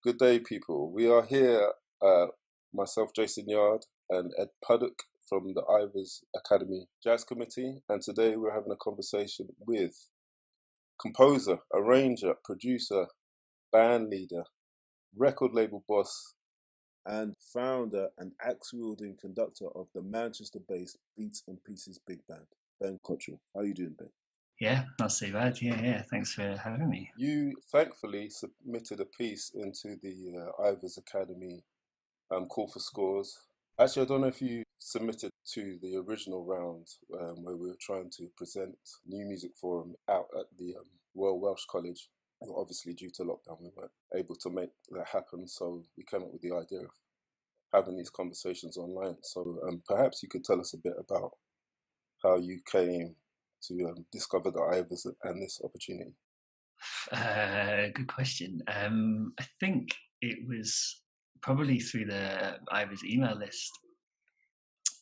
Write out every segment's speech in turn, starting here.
Good day, people. We are here, myself, Jason Yarde, and Ed Puddick from the Ivors Academy Jazz Committee, and today we're having a conversation with composer, arranger, producer, band leader, record label boss, and founder and axe-wielding conductor of the Manchester-based Beats and Pieces Big Band, Ben Cottrell. How are you doing, Ben? Yeah, not so bad. Yeah. Thanks for having me. You thankfully submitted a piece into the Ivors Academy call for scores. Actually, I don't know if you submitted to the original round where we were trying to present New Music Forum out at the Royal Welsh College. And obviously, due to lockdown, we weren't able to make that happen. So we came up with the idea of having these conversations online. So perhaps you could tell us a bit about how you came to discover the Ivors and this opportunity. Good question. I think it was probably through the Ivors email list.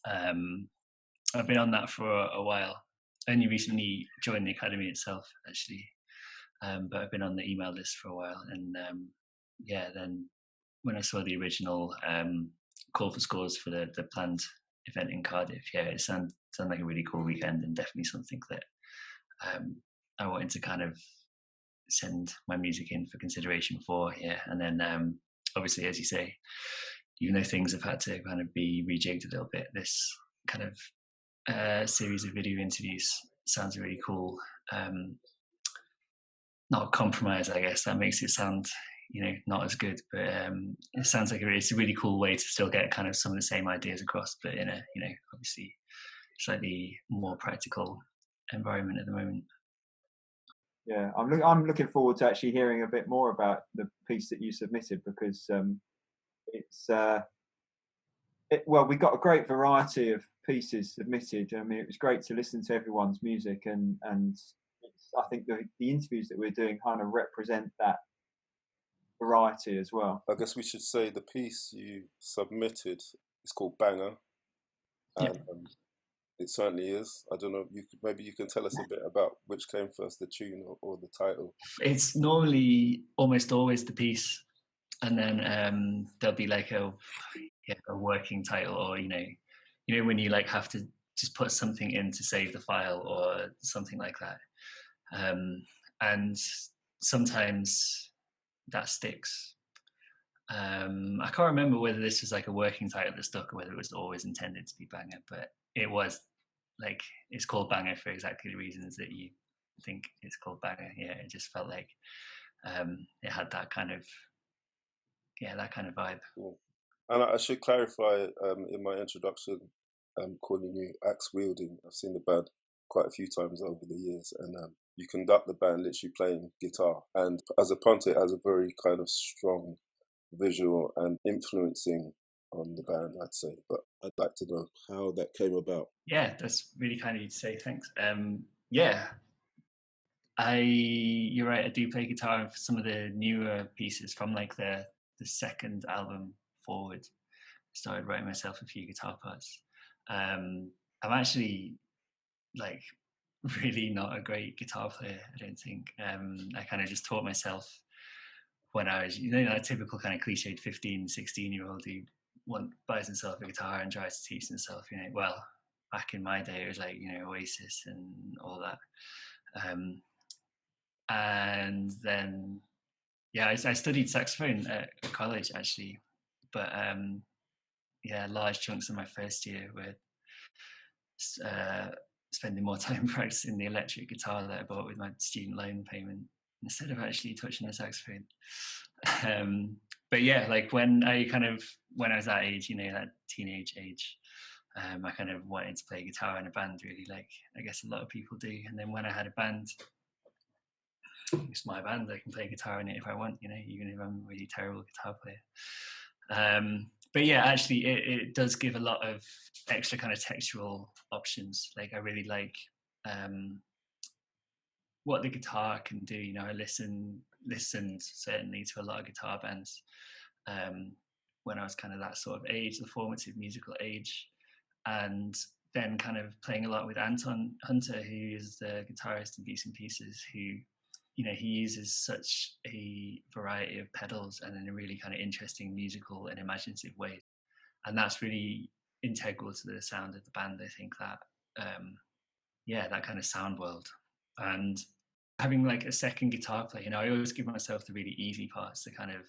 I've been on that for a while. Only recently joined the academy itself, actually. But I've been on the email list for a while. And then when I saw the original call for scores for the planned event in Cardiff, it sounded like a really cool weekend and definitely something that I wanted to kind of send my music in for consideration for. And then obviously, as you say, even though things have had to kind of be rejigged a little bit, this kind of series of video interviews sounds really cool. Not a compromise, I guess. That makes it sound, not as good, but it sounds like it's a really cool way to still get kind of some of the same ideas across, but in a, obviously slightly more practical environment at the moment. Yeah, I'm looking forward to actually hearing a bit more about the piece that you submitted, because we got a great variety of pieces submitted. I mean, it was great to listen to everyone's music, and I think the interviews that we're doing kind of represent that variety as well. I guess we should say the piece you submitted is called Banger. And, it certainly is. I don't know, maybe you can tell us a bit about which came first, the tune or the title. It's normally almost always the piece, and then there'll be like a working title, or when you like have to just put something in to save the file or something like that. And sometimes that sticks. I can't remember whether this was like a working title that stuck or whether it was always intended to be Banger, but it was like, it's called Banger for exactly the reasons that you think it's called Banger. It just felt like it had that kind of vibe. Cool. And I should clarify in my introduction, calling you axe wielding. I've seen the band quite a few times over the years, and you conduct the band literally playing guitar, and as a punter it has a very kind of strong visual and influencing on the band, I'd say. But I'd like to know how that came about. Yeah, that's really kind of you to say. Thanks. You're right, I do play guitar for some of the newer pieces from like the second album forward. I started writing myself a few guitar parts. I'm actually like really not a great guitar player, I don't think. I kind of just taught myself when I was, that typical kind of cliched 15, 16-year-old who buys himself a guitar and tries to teach himself, well, back in my day, it was like, Oasis and all that. And then, I studied saxophone at college, actually. But, large chunks of my first year were spending more time practicing the electric guitar that I bought with my student loan payment instead of actually touching the saxophone. But like when I was that age, that teenage age, I kind of wanted to play guitar in a band, really, like I guess a lot of people do. And then when I had a band, it's my band, I can play guitar in it if I want, even if I'm a really terrible guitar player. But actually it does give a lot of extra kind of textural options. Like I really like what the guitar can do. I listened certainly to a lot of guitar bands when I was kind of that sort of age, the formative musical age, and then kind of playing a lot with Anton Hunter, who is the guitarist in Beats and Pieces, who he uses such a variety of pedals and in a really kind of interesting musical and imaginative way. And that's really integral to the sound of the band. I think that, that kind of sound world. And having like a second guitar player, I always give myself the really easy parts, the kind of,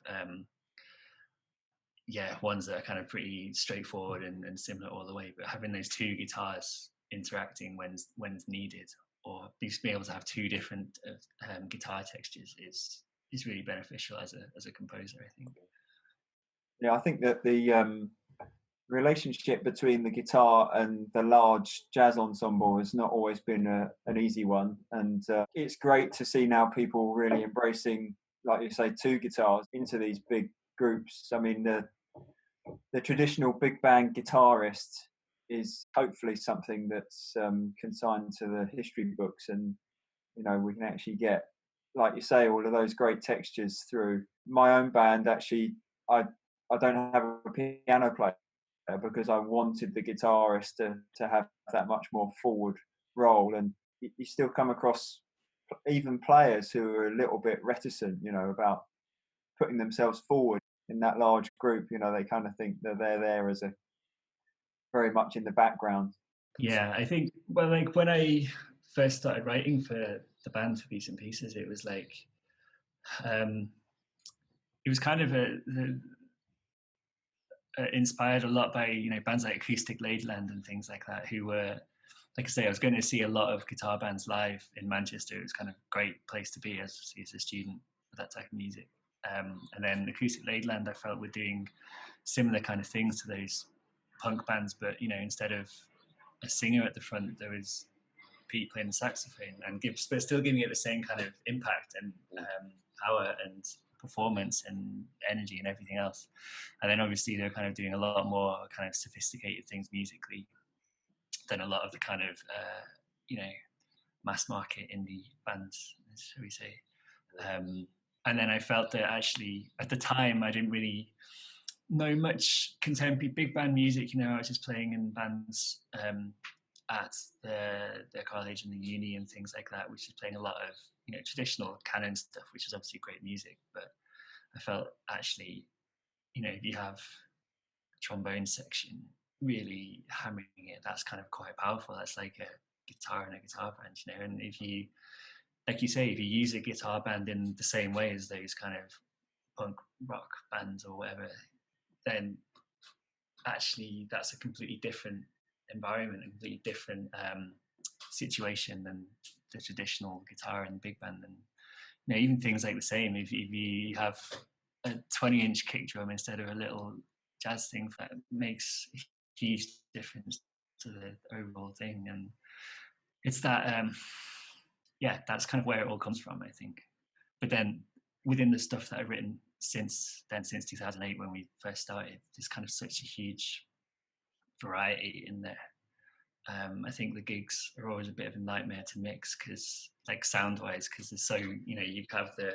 ones that are kind of pretty straightforward and similar all the way. But having those two guitars interacting when's needed, or just being able to have two different guitar textures is really beneficial as a composer, I think. Yeah, I think that the relationship between the guitar and the large jazz ensemble has not always been an easy one, and it's great to see now people really embracing, like you say, two guitars into these big groups. I mean, the traditional big band guitarist is hopefully something that's consigned to the history books, and we can actually get, like you say, all of those great textures through. My own band, actually, I don't have a piano player because I wanted the guitarist to have that much more forward role, and you still come across even players who are a little bit reticent, about putting themselves forward in that large group. They kind of think that they're there as a very much in the background. Yeah, I think, well, like when I first started writing for the band for Piece and Pieces, it was like, it was kind of inspired a lot by bands like Acoustic Ladyland and things like that, who were, like I say, I was going to see a lot of guitar bands live in Manchester. It was kind of a great place to be as a student for that type of music. And then Acoustic Ladyland, I felt, were doing similar kind of things to those punk bands, but instead of a singer at the front, there was Pete playing the saxophone, but still giving it the same kind of impact and power and performance and energy and everything else. And then obviously they're kind of doing a lot more kind of sophisticated things musically than a lot of the kind of mass market indie bands, shall we say. And then I felt that actually at the time I didn't really know much contemporary big band music. I was just playing in bands at the college and the uni and things like that, which is playing a lot of traditional canon stuff, which is obviously great music. But I felt actually, if you have a trombone section really hammering it, that's kind of quite powerful. That's like a guitar and a guitar band, and if you, like you say, if you use a guitar band in the same way as those kind of punk rock bands or whatever, then actually that's a completely different environment, a completely different situation than the traditional guitar and big band. And even things like the same, if you have a 20-inch kick drum instead of a little jazz thing, that makes a huge difference to the overall thing. And it's that that's kind of where it all comes from, I think. But then within the stuff that I've written since 2008, when we first started, there's kind of such a huge variety in there. I think the gigs are always a bit of a nightmare to mix, because like sound wise, because there's so you have the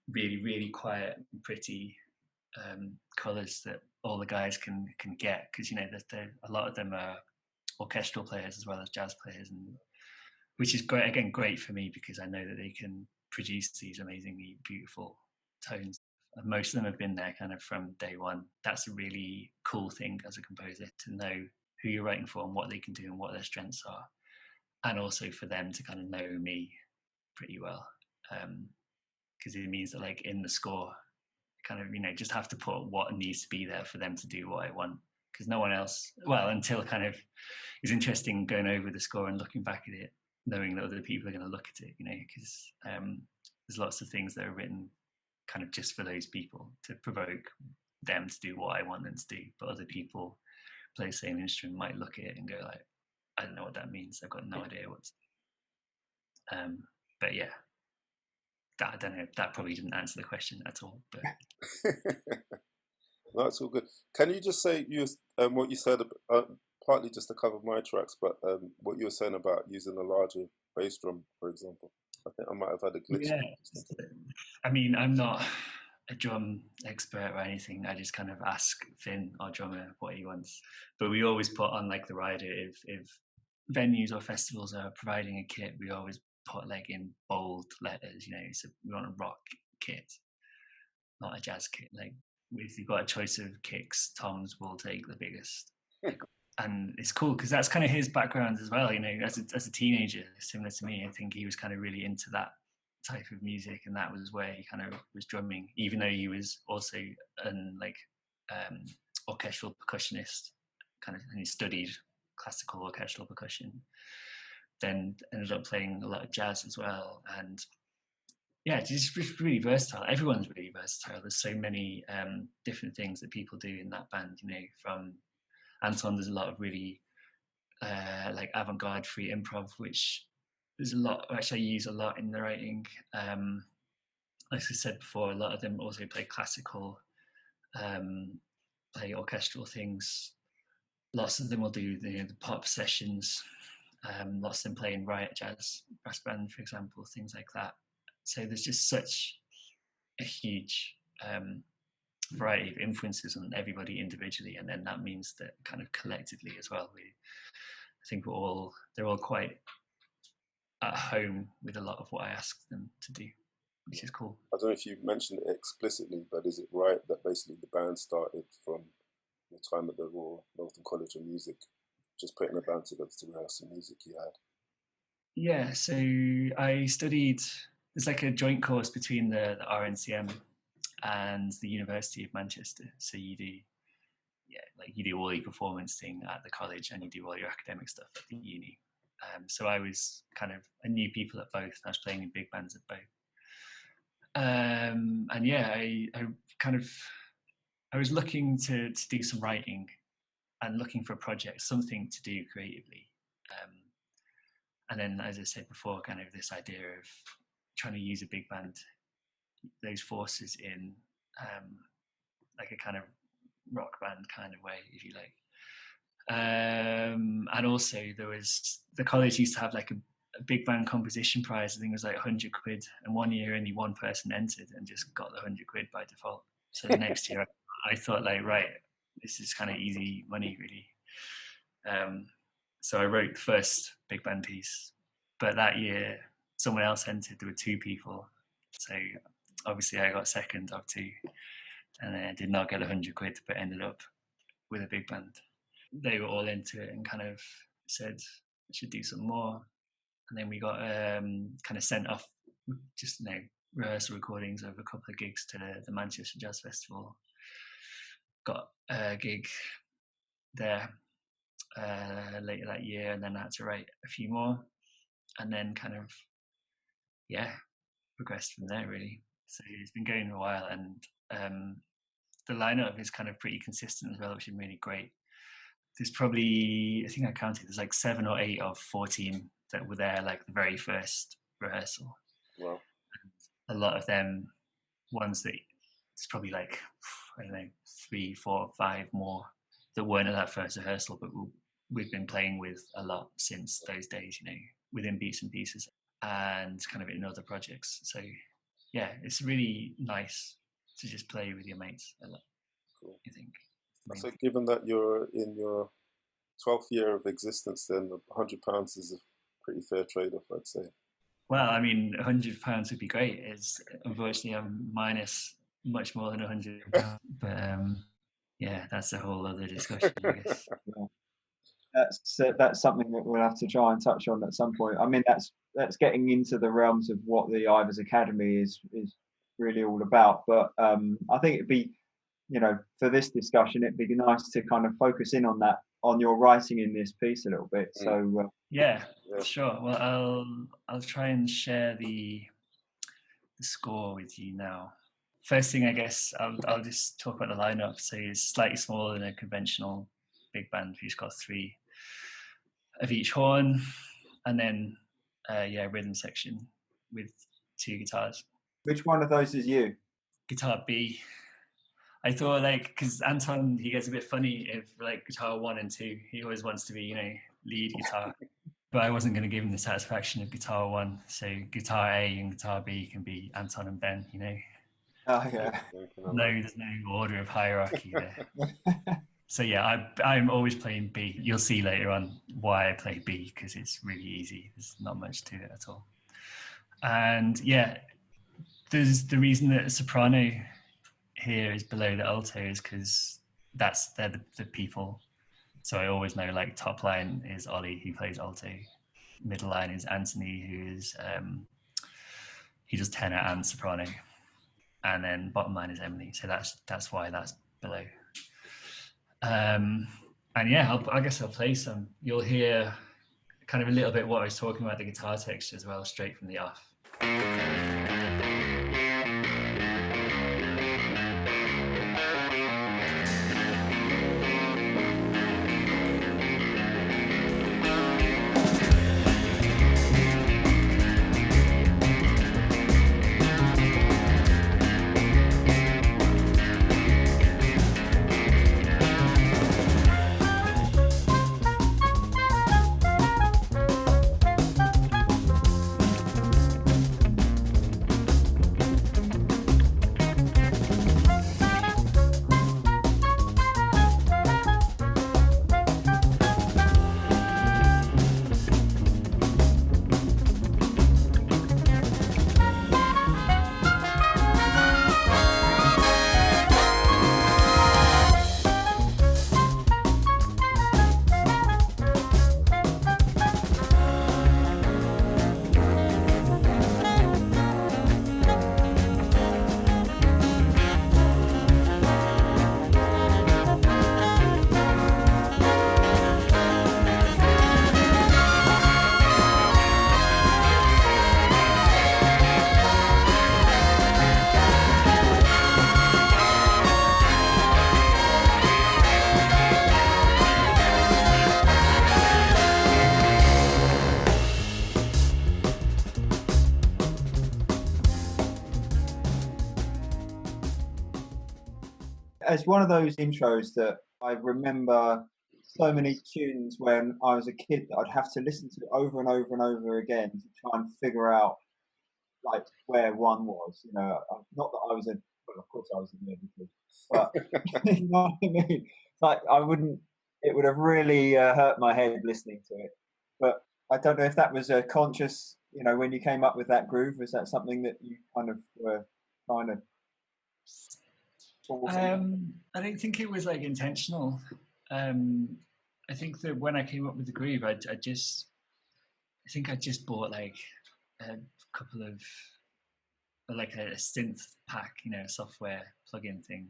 really, really quiet and pretty colours that all the guys can get, because a lot of them are orchestral players as well as jazz players, and which is great for me, because I know that they can produce these amazingly beautiful tones. And most of them have been there kind of from day one. That's a really cool thing as a composer, to know who you're writing for and what they can do and what their strengths are, and also for them to kind of know me pretty well, because it means that like in the score, kind of just have to put what needs to be there for them to do what I want, because no one else, well, until kind of, it's interesting going over the score and looking back at it, knowing that other people are going to look at it, because there's lots of things that are written kind of just for those people, to provoke them to do what I want them to do. But other people play the same instrument might look at it and go like, I don't know what that means, I've got no idea what's but yeah, that, I don't know, that probably didn't answer the question at all, but That's all good. Can you just say what you said, partly just to cover my tracks, but what you were saying about using a larger bass drum, for example? I think I might have had a glitch. Yeah, I mean, I'm not a drum expert or anything. I just kind of ask Finn, our drummer, what he wants. But we always put on like the rider, if venues or festivals are providing a kit, we always put like in bold letters, we want a rock kit, not a jazz kit. Like if you've got a choice of kicks, Tom's will take the biggest. And it's cool because that's kind of his background as well. As a teenager, similar to me, I think he was kind of really into that type of music, and that was where he kind of was drumming, even though he was also an orchestral percussionist, and he studied classical orchestral percussion. Then ended up playing a lot of jazz as well, and yeah, just really versatile. Everyone's really versatile. There's so many different things that people do in that band. From Anton, there's a lot of really like avant-garde free improv, which there's a lot. Actually, I use a lot in the writing. Like I said before, a lot of them also play classical, play orchestral things. Lots of them will do the pop sessions. Lots of them play in Riot Jazz Brass Band, for example, things like that. So there's just such a huge variety of influences on everybody individually, and then that means that kind of collectively as well. I think they're all quite at home with a lot of what I ask them to do, which is cool. I don't know if you mentioned it explicitly, but is it right that basically the band started from your time at the Royal Northern College of Music, just putting a band together to rehearse some music you had? Yeah, so I studied, there's like a joint course between the RNCM and the University of Manchester. So you do all your performance thing at the college, and you do all your academic stuff at the uni. So I knew people at both. I was playing in big bands at both. And yeah, I was looking to do some writing and looking for a project, something to do creatively. And then, as I said before, kind of this idea of trying to use a big band, those forces in like a kind of rock band kind of way, if you like. And also the college used to have like a big band composition prize. I think it was like 100 quid, and one year only one person entered and just got the 100 quid by default. So the next year I thought, like, right, this is kind of easy money really. So I wrote the first big band piece, but that year someone else entered. There were two people, so obviously I got second of two, and I did not get 100 quid, but ended up with a big band. They were all into it and kind of said I should do some more. And then we got kind of sent off, just rehearsal recordings of a couple of gigs to the Manchester Jazz Festival. Got a gig there later that year, and then I had to write a few more, and then kind of progressed from there really. So it's been going a while, and the lineup is kind of pretty consistent as well, which is really great. There's probably, I think I counted, there's like 7 or 8 of 14 that were there like the very first rehearsal. Wow. And a lot of them, ones that it's probably like, I don't know, 3, 4, 5 more that weren't at that first rehearsal, but we've been playing with a lot since those days, within Beats and Pieces and kind of in other projects. So yeah, it's really nice to just play with your mates a lot. Cool. I think. So given that you're in your 12th year of existence, then £100 is a pretty fair trade-off, I'd say. Well, I mean, £100 would be great. Unfortunately, I'm minus much more than £100, but yeah, that's a whole other discussion, I guess. That's something that we'll have to try and touch on at some point. I mean, that's getting into the realms of what the Ivors Academy is really all about. But I think it'd be, for this discussion, it'd be nice to kind of focus in on that, on your writing in this piece a little bit. So yeah, sure. Well, I'll try and share the score with you now. First thing, I guess I'll just talk about the lineup. So it's slightly smaller than a conventional big band. We've got 3 of each horn, and then rhythm section with 2 guitars. Which one of those is you? Guitar B. I thought, because Anton, he gets a bit funny if guitar 1 and 2. He always wants to be, lead guitar. But I wasn't going to give him the satisfaction of guitar 1. So guitar A and guitar B can be Anton and Ben, Oh, yeah. No, there's no order of hierarchy there. So yeah, I'm always playing B. You'll see later on why I play B, because it's really easy. There's not much to it at all. And yeah, there's the reason that soprano here is below the alto is because they're the people. So I always know, like, top line is Ollie, who plays alto. Middle line is Anthony, who is he does tenor and soprano, and then bottom line is Emily. So that's why that's below. And yeah, I guess I'll play some. You'll hear kind of a little bit what I was talking about, the guitar texture as well, straight from the off. As one of those intros that I remember so many tunes when I was a kid that I'd have to listen to over and over and over again to try and figure out like where one was. You know, not that I was in. Well, of course I was in the editing, but you know what I mean. Like I wouldn't. It would have really hurt my head listening to it. But I don't know if that was a conscious. You know, when you came up with that groove, was that something that you kind of were trying to? I don't think it was like intentional. I think that when I came up with the groove, I think I just bought like a couple of like a synth pack, you know, a software plugin thing.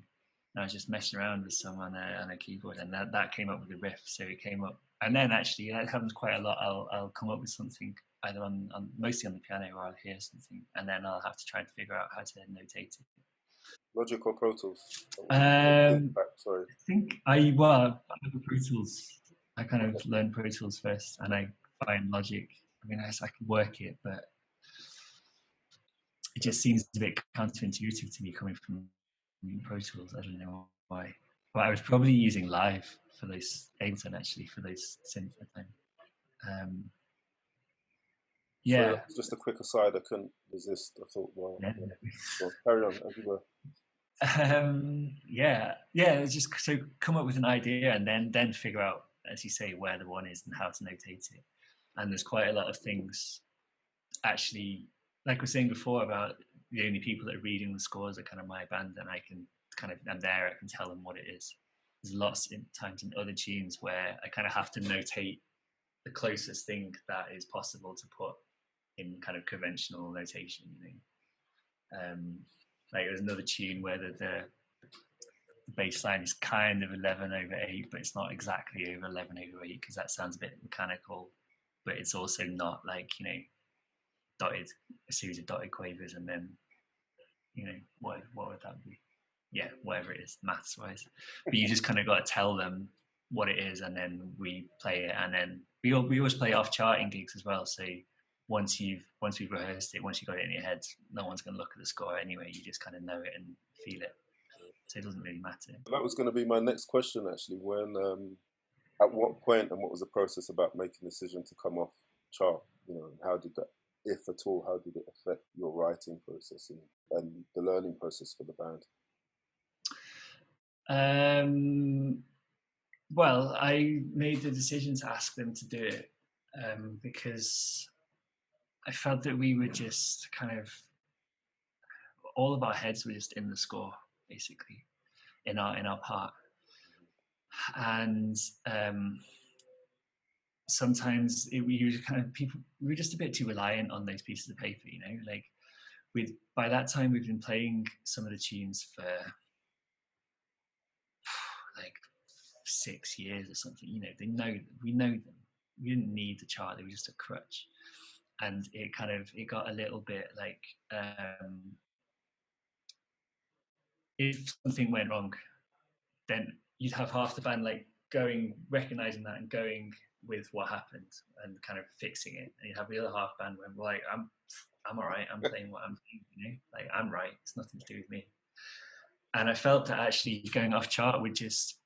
And I was just messing around with some on a keyboard, and that came up with the riff. So it came up, and then actually that happens quite a lot. I'll come up with something either on mostly on the piano, or I'll hear something, and then I'll have to try and figure out how to notate it. Logic or Pro Tools? Sorry. I think I have Pro Tools. I kind of learned Pro Tools first, and I find Logic. I mean, I can work it, but it just seems a bit counterintuitive to me coming from Pro Tools. I don't know why. But I was probably using Live for those Ableton actually for those synth at the time. Yeah. So just a quick aside, I couldn't resist. I thought, well, well carry on as you were. It's just so come up with an idea and then figure out, as you say, where the one is and how to notate it. And there's quite a lot of things actually, like we were saying before about the only people that are reading the scores are kind of my band, and I can I'm there, I can tell them what it is. There's lots of times in other tunes where I kind of have to notate the closest thing that is possible to put in kind of conventional notation, you know. Like there's another tune where the bass line is kind of 11/8, but it's not exactly over 11/8 because that sounds a bit mechanical, but it's also not like, you know, a series of dotted quavers and then, you know, what would that be? Yeah, whatever it is, maths wise. But you just kind of got to tell them what it is, and then we play it, and then we always play off charting gigs as well. So once we've rehearsed it, once you got it in your head, no one's going to look at the score anyway. You just kind of know it and feel it. So it doesn't really matter. That was going to be my next question actually. When at what point and what was the process about making the decision to come off chart? You know, and how did that, if at all, how did it affect your writing process and the learning process for the band? Well, I made the decision to ask them to do it because I felt that we were just kind of, all of our heads were just in the score, basically, in our part. And sometimes we were just a bit too reliant on those pieces of paper, you know, like by that time we've been playing some of the tunes for like 6 years or something, you know, we know them. We didn't need the chart, they were just a crutch. And it got a little bit like, if something went wrong, then you'd have half the band like recognizing that and going with what happened and kind of fixing it. And you'd have the other half band went, like, I'm all right, I'm playing what I'm playing, you know, like I'm right, it's nothing to do with me. And I felt that actually going off chart would just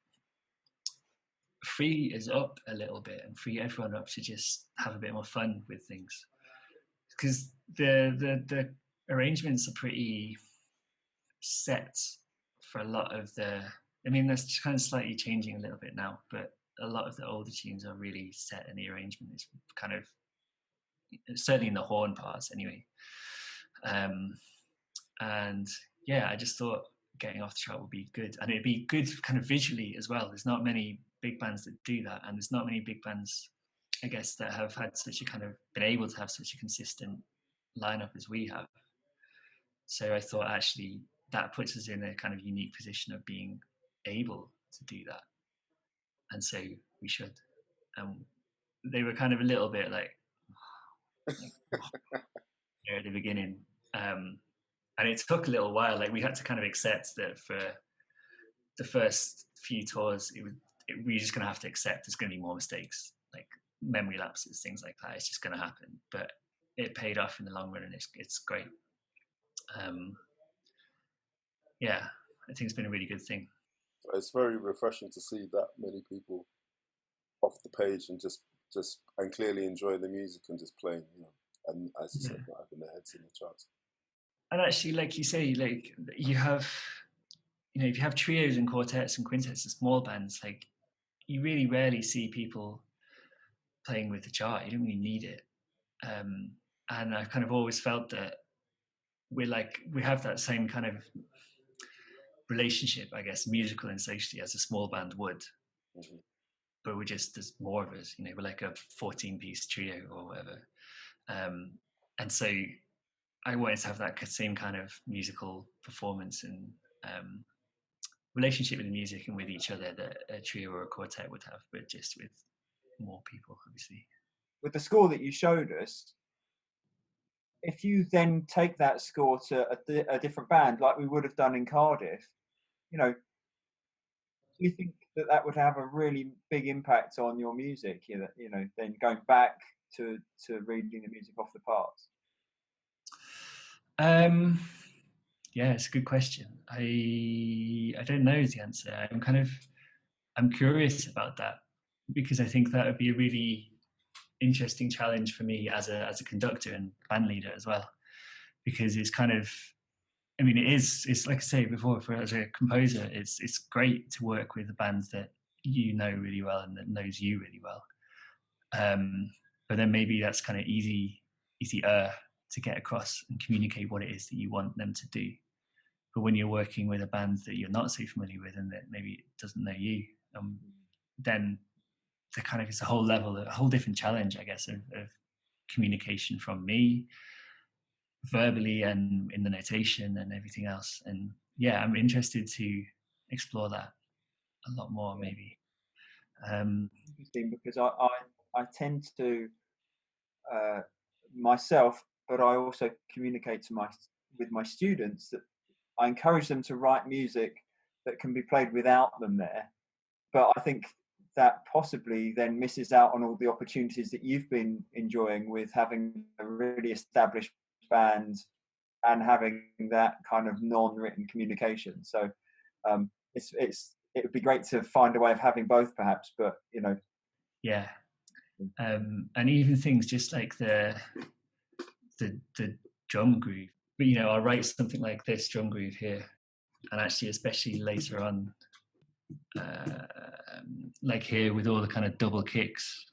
free us up a little bit and free everyone up to just have a bit more fun with things. Because the arrangements are pretty set for a lot of I mean, that's kind of slightly changing a little bit now, but a lot of the older tunes are really set, and the arrangement is kind of, certainly in the horn parts anyway. And yeah, I just thought getting off the chart would be good, and it'd be good kind of visually as well. There's not many big bands that do that, and there's not many big bands, I guess, that have had such a kind of been able to have such a consistent lineup as we have. So I thought actually that puts us in a kind of unique position of being able to do that, and so we should. They were kind of a little bit like at the beginning, and it took a little while. Like we had to kind of accept that for the first few tours, we're just going to have to accept there's going to be more mistakes, like memory lapses, things like that. It's just going to happen, but it paid off in the long run, and it's great. Yeah, I think it's been a really good thing. It's very refreshing to see that many people off the page and just and clearly enjoy the music and just playing, you know, and as you said, not having their heads in the charts. And actually, like you say, like you have, you know, if you have trios and quartets and quintets and small bands, like you really rarely see people playing with the chart. You don't really need it. And I've kind of always felt that we have that same kind of relationship, I guess, musical and socially, as a small band would. Mm-hmm. But there's more of us, you know, we're like a 14-piece trio or whatever. And so I wanted to have that same kind of musical performance and relationship with the music and with each other that a trio or a quartet would have, but just with more people, obviously. With the score that you showed us, if you then take that score to a different band, like we would have done in Cardiff, you know, do you think that would have a really big impact on your music? You know, then going back to reading the music off the parts. Yeah, it's a good question. I don't know the answer. I'm curious about that, because I think that would be a really interesting challenge for me as a conductor and band leader as well, because it's kind of, I mean, it's like I say before, as a composer, it's great to work with a band that you know really well and that knows you really well. But then maybe that's kind of easier to get across and communicate what it is that you want them to do. But when you're working with a band that you're not so familiar with and that maybe doesn't know you, then it's a whole different challenge, I guess, of communication from me, verbally and in the notation and everything else. And yeah, I'm interested to explore that a lot more, maybe. Interesting, because I tend to myself, but I also communicate with my students that I encourage them to write music that can be played without them there. But I think that possibly then misses out on all the opportunities that you've been enjoying with having a really established band and having that kind of non-written communication. So it would be great to find a way of having both, perhaps, but you know. Yeah. And even things just like the drum groove. But you know, I'll write something like this drum groove here, and actually, especially later on, like here with all the kind of double kicks,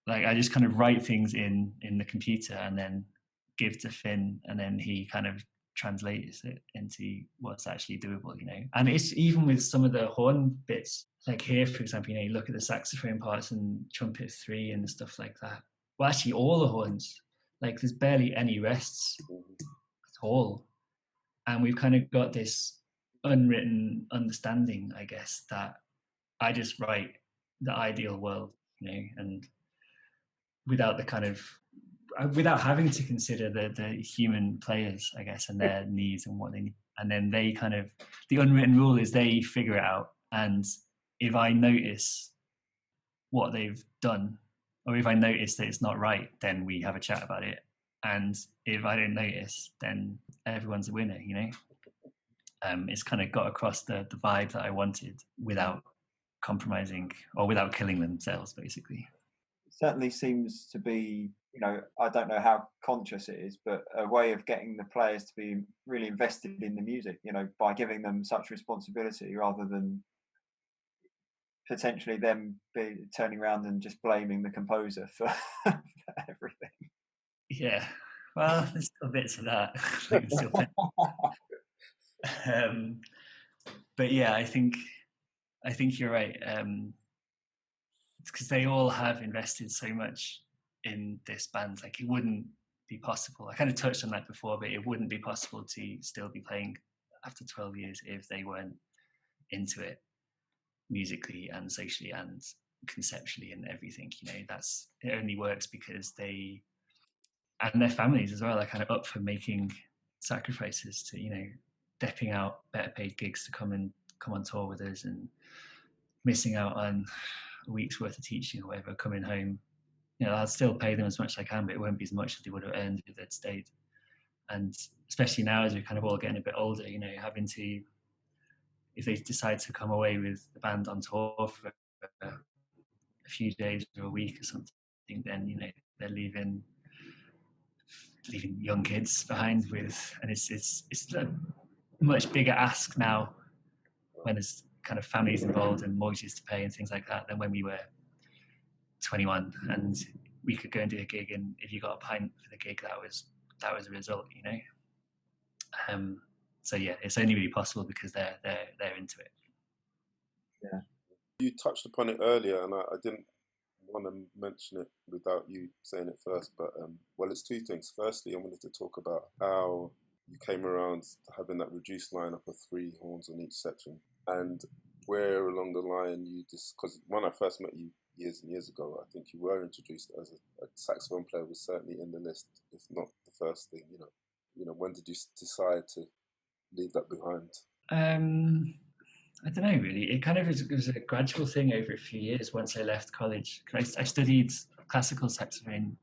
like I just kind of write things in the computer and then give to Finn, and then he kind of translates it into what's actually doable, you know. And it's even with some of the horn bits, like here, for example, you know, you look at the saxophone parts and trumpet 3 and stuff like that. Well, actually, all the horns, like there's barely any rests at all. And we've kind of got this unwritten understanding, I guess, that I just write the ideal world, you know, and without the kind of, without having to consider the human players, I guess, and their needs and what they need. And then they kind of, the unwritten rule is they figure it out. And if I notice what they've done, or if I notice that it's not right, then we have a chat about it. And if I don't notice, then everyone's a winner, you know. It's kind of got across the vibe that I wanted without compromising or without killing themselves, basically. It certainly seems to be, you know, I don't know how conscious it is, but a way of getting the players to be really invested in the music, you know, by giving them such responsibility rather than potentially them turning around and just blaming the composer for everything. Yeah, well, there's still bits of that. But yeah, I think you're right. It's because they all have invested so much in this band. Like, it wouldn't be possible. I kind of touched on that before, but it wouldn't be possible to still be playing after 12 years if they weren't into it musically and socially and conceptually and everything. You know, it only works because they and their families as well are kind of up for making sacrifices to, you know, depping out better paid gigs to come on tour with us and missing out on a week's worth of teaching or whatever, coming home. You know, I'll still pay them as much as I can, but it won't be as much as they would have earned if they'd stayed. And especially now, as we're kind of all getting a bit older, you know, having to, if they decide to come away with the band on tour for a few days or a week or something, then, you know, they're leaving young kids behind with, and it's a much bigger ask now when there's kind of families involved and mortgages to pay and things like that than when we were 21 and we could go and do a gig, and if you got a pint for the gig, that was a result, you know. So yeah, it's only really possible because they're into it. Yeah, you touched upon it earlier, and I didn't want to mention it without you saying it first, but well, it's two things. Firstly, I wanted to talk about how you came around to having that reduced lineup of 3 horns on each section, and where along the line you just, because when I first met you years and years ago, I think you were introduced as a saxophone player, was certainly in the list, if not the first thing. You know, when did you decide to leave that behind? I don't know, really. It kind of was a gradual thing over a few years once I left college. I studied classical saxophone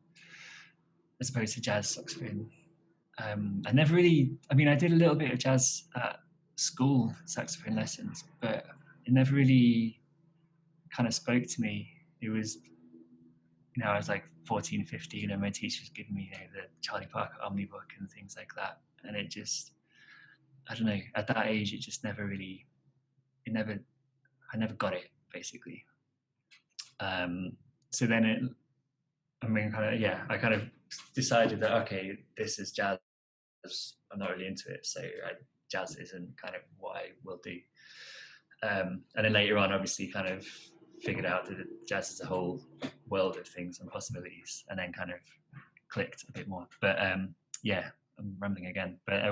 as opposed to jazz saxophone. I never really, I mean, I did a little bit of jazz at school, saxophone lessons, but it never really kind of spoke to me. It was, you know, I was like 14, 15, and my teacher was giving me, you know, the Charlie Parker Omnibook and things like that. And it just, I don't know, at that age, it just never really, I never got it, basically. So then I kind of decided that, okay, this is jazz. I'm not really into it, so jazz isn't kind of what I will do. And then later on, obviously, kind of figured out that jazz is a whole world of things and possibilities, and then kind of clicked a bit more. But yeah, I'm rambling again. But I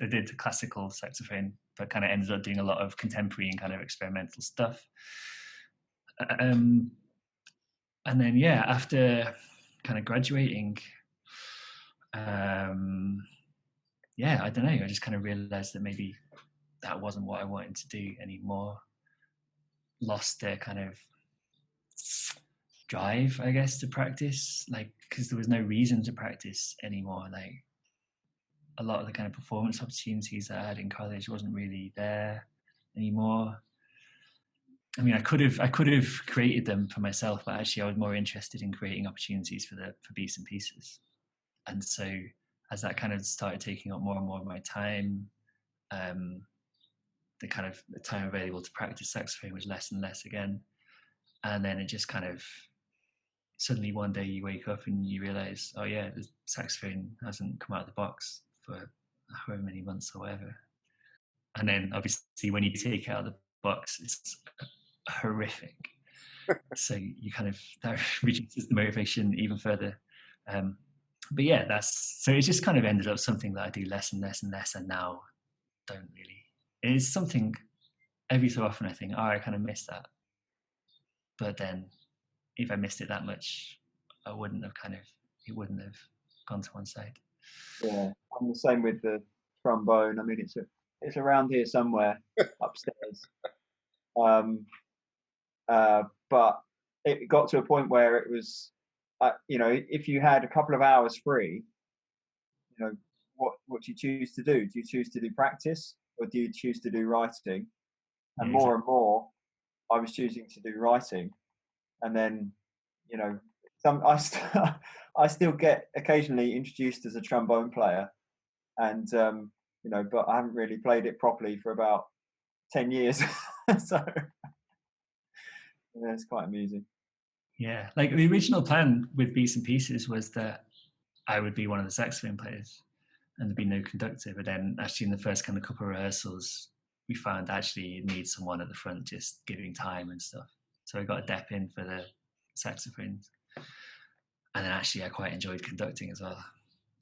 did classical saxophone, but kind of ended up doing a lot of contemporary and kind of experimental stuff. And then, yeah, after kind of graduating, yeah, I don't know, I just kind of realized that maybe that wasn't what I wanted to do anymore. Lost their kind of drive, I guess, to practice, like, because there was no reason to practice anymore. Like, a lot of the kind of performance opportunities that I had in college wasn't really there anymore. I mean, I could have created them for myself, but actually I was more interested in creating opportunities for beats and pieces. And so as that kind of started taking up more and more of my time, the time available to practice saxophone was less and less again. And then it just kind of suddenly one day you wake up and you realize, oh yeah, the saxophone hasn't come out of the box for however many months or whatever. And then obviously when you take it out of the box, it's horrific. So you kind of, that reduces the motivation even further. But yeah, so it just kind of ended up something that I do less and less and less, and now don't really. It is something every so often I think, oh, I kind of miss that. But then if I missed it that much, it wouldn't have gone to one side. Yeah, I'm the same with the trombone. I mean, it's around here somewhere upstairs. But it got to a point where it was, if you had a couple of hours free, what do you choose to do? Do you choose to do practice, or do you choose to do writing? And more and more, I was choosing to do writing. And then, I still get occasionally introduced as a trombone player, and but I haven't really played it properly for about 10 years. So yeah, it's quite amusing. Yeah, like the original plan with Beats and Pieces was that I would be one of the saxophone players and there'd be no conductor. But then actually in the first kind of couple of rehearsals, we found actually you need someone at the front just giving time and stuff. So I got a dep in for the saxophones. And then actually I quite enjoyed conducting as well.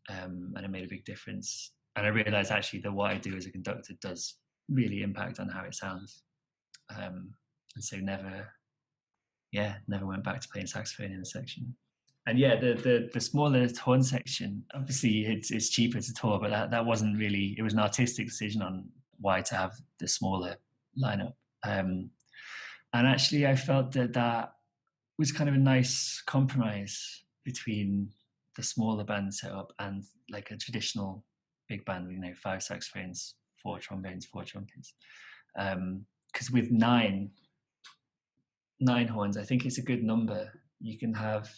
And it made a big difference. And I realized actually that what I do as a conductor does really impact on how it sounds. And so never went back to playing saxophone in a section. And yeah, the smaller horn section, obviously it's cheaper to tour, but that wasn't really, it was an artistic decision on why to have the smaller lineup. And actually I felt that was kind of a nice compromise between the smaller band setup and like a traditional big band with 5 saxophones, 4 trombones, 4 trumpets. Because with nine horns, I think it's a good number. You can have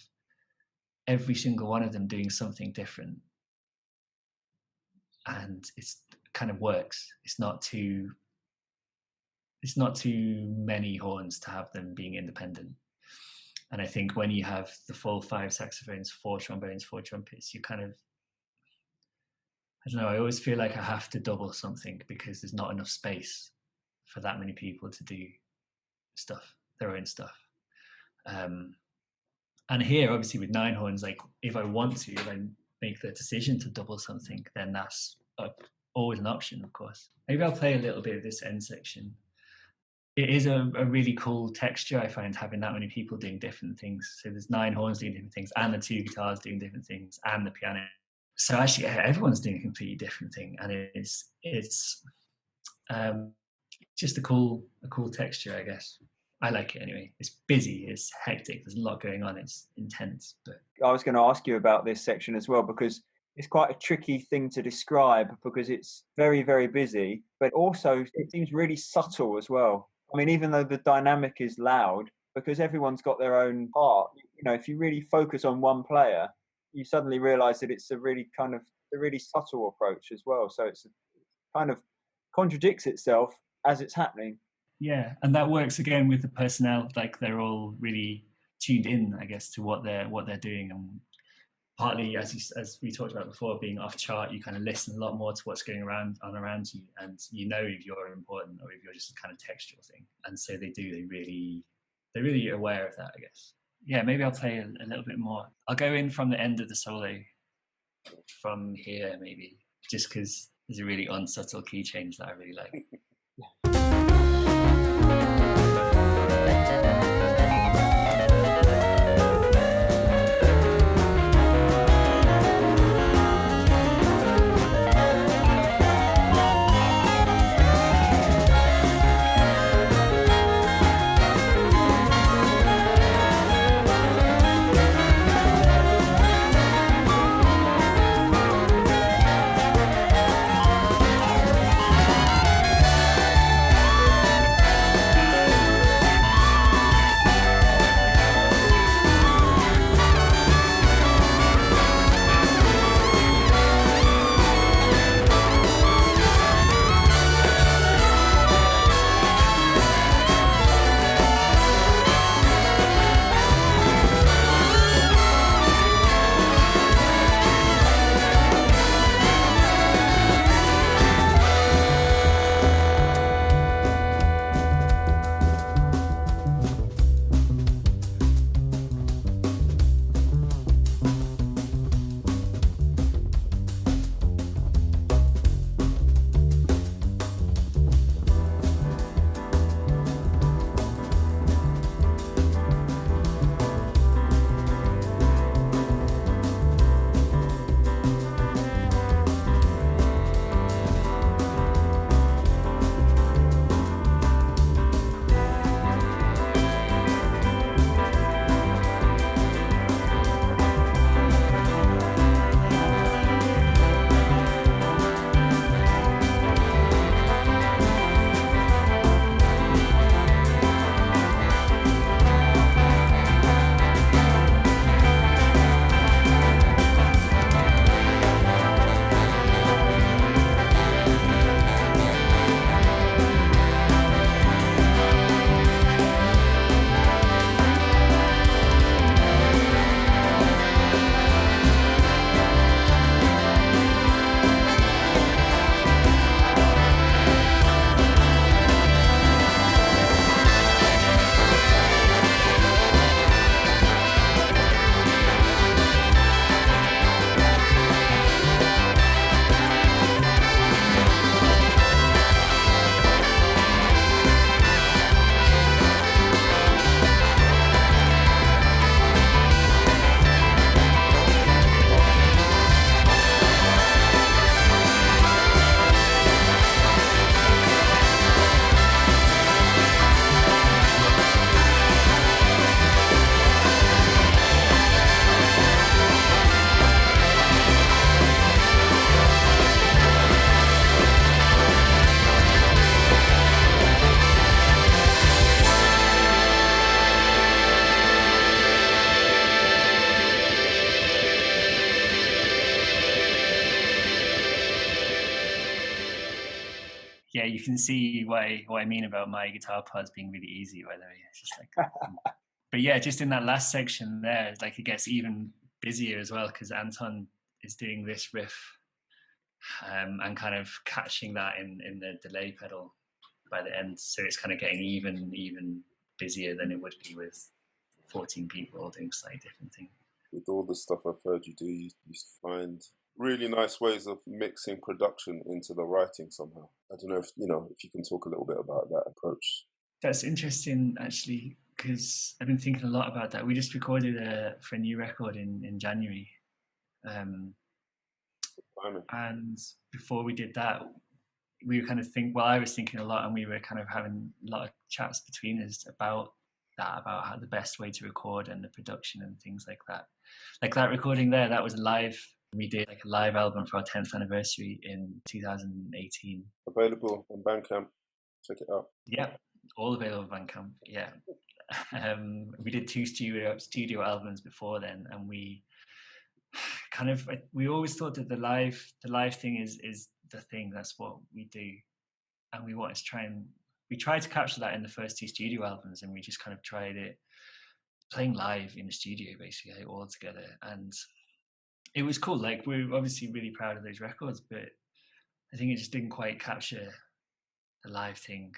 every single one of them doing something different, and it's kind of works. It's not too many horns to have them being independent. And I think when you have the full 5 saxophones, 4 trombones, 4 trumpets, you kind of, I don't know, I always feel like I have to double something because there's not enough space for that many people to do their own stuff. And here, obviously, with 9 horns, like if I make the decision to double something, then that's always an option, of course. Maybe I'll play a little bit of this end section. It is a really cool texture, I find, having that many people doing different things. So there's 9 horns doing different things, and the 2 guitars doing different things, and the piano. So actually, everyone's doing a completely different thing, and it's just a cool texture, I guess. I like it anyway. It's busy, it's hectic, there's a lot going on, it's intense. But I was going to ask you about this section as well, because it's quite a tricky thing to describe, because it's very, very busy, but also it seems really subtle as well. I mean, even though the dynamic is loud, because everyone's got their own part, if you really focus on one player, you suddenly realize that it's a really subtle approach as well. So it kind of contradicts itself as it's happening. Yeah, and that works again with the personnel. Like they're all really tuned in, I guess, to what they're doing. And partly, as we talked about before, being off chart, you kind of listen a lot more to what's going around you, and if you're important or if you're just a kind of textual thing. And so they're really aware of that, I guess. Yeah, maybe I'll play a little bit more. I'll go in from the end of the solo, from here maybe, just because there's a really unsubtle key change that I really like. you can see what I mean about my guitar parts being really easy, by the way. It's just like, but yeah, just in that last section there, like it gets even busier as well, because Anton is doing this riff and kind of catching that in the delay pedal by the end. So it's kind of getting even busier than it would be with 14 people all doing slightly different things. With all the stuff I've heard you do, you find really nice ways of mixing production into the writing somehow. I don't know if you can talk a little bit about that approach. That's interesting, actually, because I've been thinking a lot about that. We just recorded for a new record in January. And before we did that, we were kind of I was thinking a lot, and we were kind of having a lot of chats between us about how the best way to record and the production and things like that. Like that recording there, that was live. We did like a live album for our 10th anniversary in 2018. Available on Bandcamp. Check it out. Yeah, all available on Bandcamp. Yeah. We did 2 studio albums before then, and we always thought that the live thing is the thing. That's what we do, and we wanted to we tried to capture that in the first 2 studio albums, and we just kind of tried it playing live in the studio basically all together, and it was cool. Like, we're obviously really proud of those records, but I think it just didn't quite capture the live thing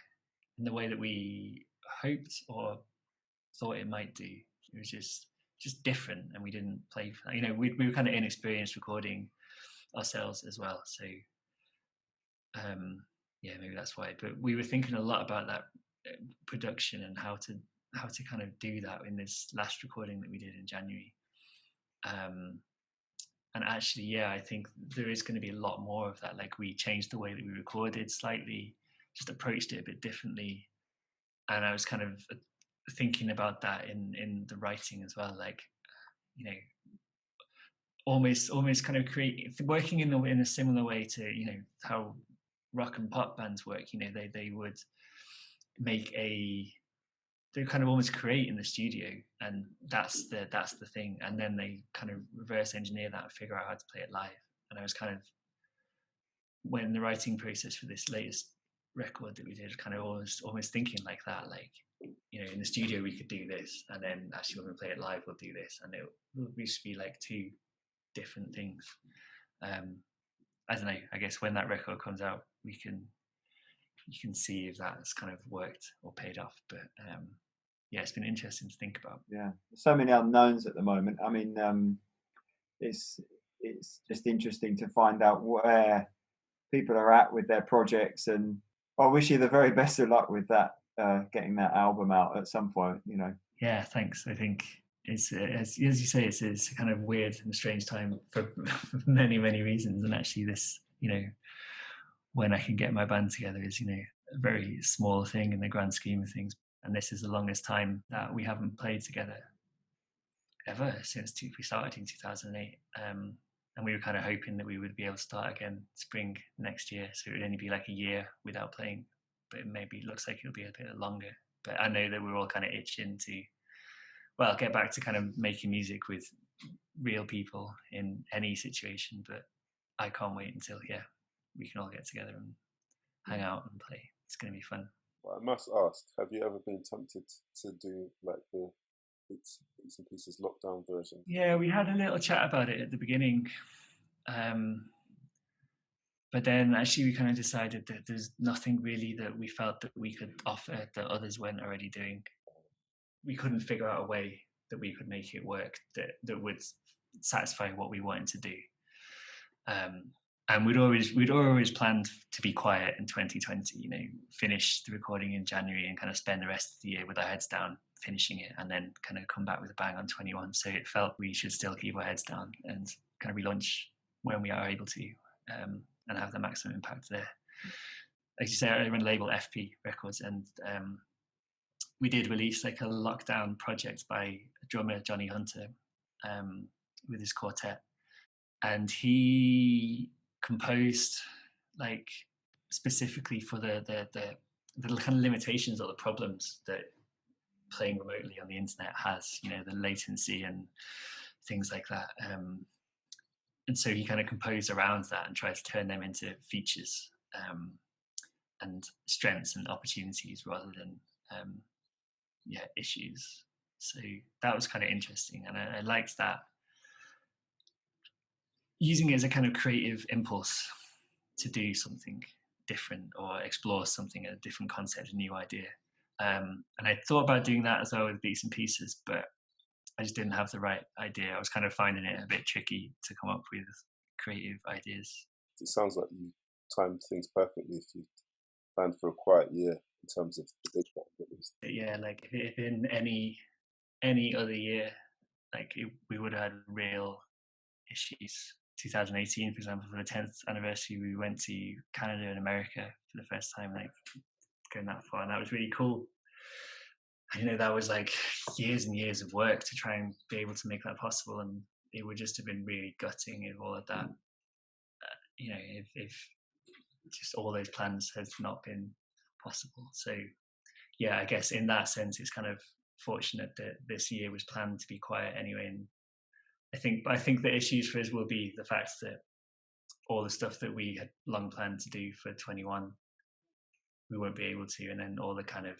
in the way that we hoped or thought it might do. It was just different, and we didn't play for that. We were kind of inexperienced recording ourselves as well, so yeah, maybe that's why. But we were thinking a lot about that production and how to kind of do that in this last recording that we did in January. And actually, yeah, I think there is going to be a lot more of that. Like, we changed the way that we recorded slightly, just approached it a bit differently. And I was kind of thinking about that in the writing as well. Like, almost kind of working in a similar way to how rock and pop bands work. They would they kind of almost create in the studio, and that's the thing, and then they kind of reverse engineer that and figure out how to play it live. And I was kind of, when the writing process for this latest record that we did, kind of almost thinking like that, like, in the studio we could do this, and then actually when we play it live we'll do this, and it will just be like 2 different things. I don't know, I guess when that record comes out you can see if that's kind of worked or paid off. But yeah, it's been interesting to think about. Yeah, so many unknowns at the moment. I mean, it's just interesting to find out where people are at with their projects, and I wish you the very best of luck with that, getting that album out at some point. Yeah, thanks. I think it's as you say, it's a kind of weird and strange time for many reasons, and actually this, when I can get my band together is, a very small thing in the grand scheme of things. And this is the longest time that we haven't played together ever since we started in 2008. And we were kind of hoping that we would be able to start again spring next year. So it would only be like a year without playing, but it maybe looks like it'll be a bit longer. But I know that we're all kind of itching to, get back to kind of making music with real people in any situation. But I can't wait until, we can all get together and hang out and play. It's going to be fun. Well, I must ask, have you ever been tempted to do like the Bits and Pieces lockdown version? Yeah, we had a little chat about it at the beginning. But then actually we kind of decided that there's nothing really that we felt that we could offer that others weren't already doing. We couldn't figure out a way that we could make it work that would satisfy what we wanted to do. And we'd always planned to be quiet in 2020, finish the recording in January and kind of spend the rest of the year with our heads down, finishing it, and then kind of come back with a bang on 21. So it felt we should still keep our heads down and kind of relaunch when we are able to, and have the maximum impact there. Like you say, I run label FP Records, and we did release like a lockdown project by drummer Johnny Hunter with his quartet, and he composed like specifically for the kind of limitations or the problems that playing remotely on the internet has, the latency and things like that. And so he kind of composed around that and tried to turn them into features. and strengths and opportunities rather than issues. So that was kind of interesting, and I liked that, using it as a kind of creative impulse to do something different or explore something, a different concept, a new idea. And I thought about doing that as well with Beats and Pieces, but I just didn't have the right idea. I was kind of finding it a bit tricky to come up with creative ideas. It sounds like you timed things perfectly if you planned for a quiet year in terms of the big band, at least. Yeah, like if in any other year, like we would have had real issues. 2018, for example, for the 10th anniversary, we went to Canada and America for the first time, like going that far, and that was really cool. And, that was like years and years of work to try and be able to make that possible, and it would just have been really gutting if all of that, if just all those plans had not been possible. So yeah, I guess in that sense, it's kind of fortunate that this year was planned to be quiet anyway. And I think the issues for us will be the fact that all the stuff that we had long planned to do for 21, we won't be able to, and then all the kind of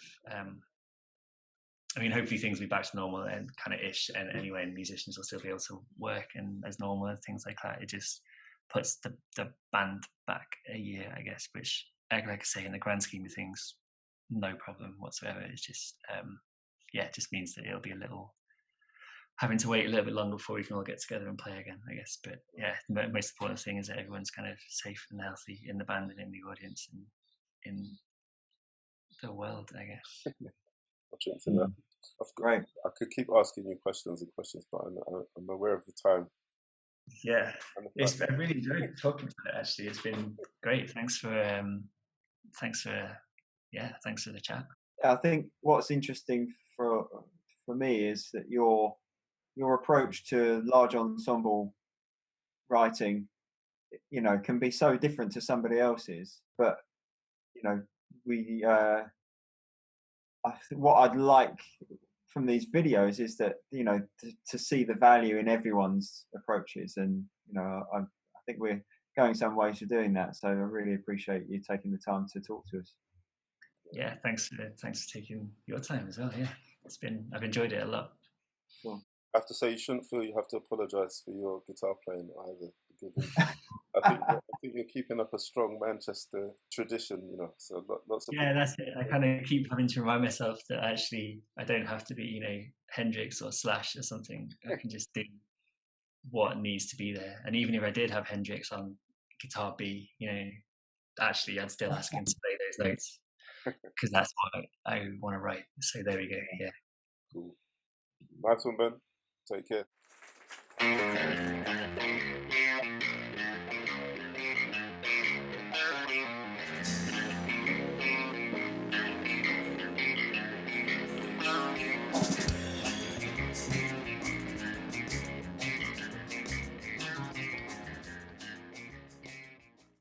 hopefully things will be back to normal and kind of ish, and anyway, and musicians will still be able to work and as normal and things like that. It just puts the band back a year, I guess, which, like I say, in the grand scheme of things, no problem whatsoever. It's just it just means that it'll be a little having to wait a little bit longer before we can all get together and play again, I guess. But yeah, the most important thing is that everyone's kind of safe and healthy in the band and in the audience and in the world, I guess. That's great. I could keep asking you questions, but I'm aware of the time. Yeah, I really enjoyed talking about it. Actually, it's been great. Thanks for the chat. I think what's interesting for me is that your approach to large ensemble writing, can be so different to somebody else's. But what I'd like from these videos is that to see the value in everyone's approaches, and I think we're going some ways to doing that. So I really appreciate you taking the time to talk to us. Yeah, thanks for taking your time as well. Yeah, I've enjoyed it a lot. Cool. I have to say, you shouldn't feel you have to apologise for your guitar playing either. I think you're keeping up a strong Manchester tradition, So lots of that's it. I kind of keep having to remind myself that actually I don't have to be, Hendrix or Slash or something. I can just do what needs to be there. And even if I did have Hendrix on guitar B, actually I'd still ask him to play those notes because that's what I want to write. So there we go. Yeah. Cool. Nice one, Ben. Take care.